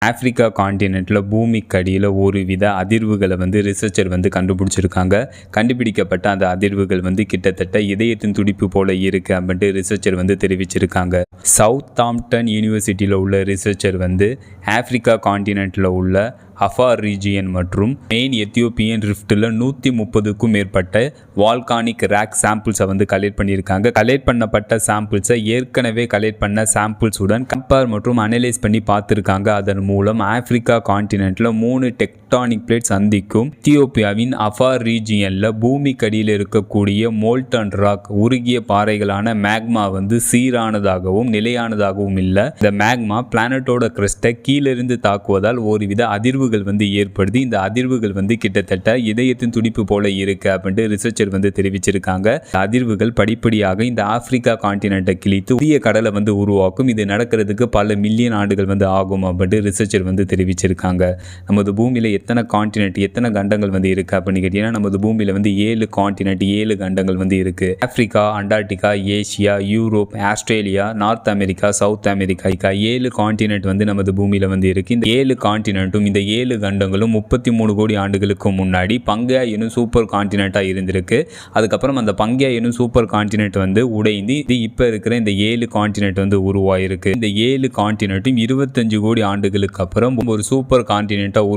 Africa காண்டினென்ட்டில் பூமிக்கு அடியில் ஒரு வித அதிர்வுகளை ரிசர்ச்சர் கண்டுபிடிச்சிருக்காங்க. கண்டுபிடிக்கப்பட்ட அந்த அதிர்வுகள் கிட்டத்தட்ட இதயத்தின் துடிப்பு போல இருக்குது அப்படின்ட்டு ரிசர்ச்சர் தெரிவிச்சிருக்காங்க. சவுத்தாம்ப்டன் யூனிவர்சிட்டியில் உள்ள ரிசர்ச்சர் ஆப்பிரிக்கா காண்டினென்ட்டில் உள்ள அஃபார் ரீஜியன் மற்றும் மெயின் எத்தியோப்பியன் ரிஃப்டில் 130க்கும் மேற்பட்ட வால்கானிக் ராக் சாம்பிள்ஸை கலெக்ட் பண்ணியிருக்காங்க. கலெக்ட் பண்ணப்பட்ட சாம்பிள்ஸை ஏற்கனவே கலெக்ட் பண்ண சாம்பிள்ஸுடன் கம்பேர் மற்றும் அனலைஸ் பண்ணி பார்த்துருக்காங்க. அதன் மூலம் ஆப்பிரிக்கா காண்டினென்ட்டில் 3 டெக்டானிக் பிளேட் சந்திக்கும். எத்தியோப்பியாவின் அஃபார் ரீஜியனில் பூமிக்கடியில் இருக்கக்கூடிய மோல்டன் ராக் உருகிய பாறைகளான மேக்மா சீரானதாகவும் நிலையானதாகவும் இல்லை. இந்த மேக்மா பிளானட்டோட கிரஸ்டை கீழிருந்து தாக்குவதால் ஒருவித அதிர்வுகள் ஏற்படுது. இந்த அதிர்வுகள் கிட்டத்தட்ட இதயத்தின் துடிப்பு போல இருக்கு அப்படின்ட்டு ரிசர்ச்சர் தெரிவிச்சிருக்காங்க. அதிர்வுகள் படிப்படியாக இந்த ஆப்பிரிக்கா காண்டினென்ட்டை கிழித்து புதிய கடலை உருவாக்கும். இது நடக்கிறதுக்கு பல மில்லியன் ஆண்டுகள் ஆகும் அப்படின்ட்டு ரிசர்ச்சர் தெரிவிச்சிருக்காங்க. நமது பூமியில் எத்தனை காண்டினென்ட் எத்தனை கண்டங்கள் இருக்கு அப்படின்னு கேட்டீங்கன்னா, நமது பூமியில் 7 காண்டினென்ட் 7 கண்டங்கள் இருக்கு. Africa, Antarctica, Asia, Europe, Australia, north America, south America 7 continent நமது பூமியில் இருக்கு. இந்த 7 காண்டினென்ட்டும் இந்த 7 கண்டங்களும் 33 கோடி ஆண்டுகளுக்கு முன்னாடி பங்கேயா எனும் சூப்பர் காண்டினென்ட்டாக இருந்திருக்கு. அதுக்கப்புறம் அந்த பங்கேயா எனும் சூப்பர் காண்டினென்ட் உடைந்து இப்போ இருக்கிற இந்த 7 காண்டினென்ட் உருவாயிருக்கு. இந்த 7 காண்டினென்ட்டும் 25 கோடி ஆண்டுகளுக்கு அப்புறம் ஒரு சூப்பர் காண்டினென்ட்டாக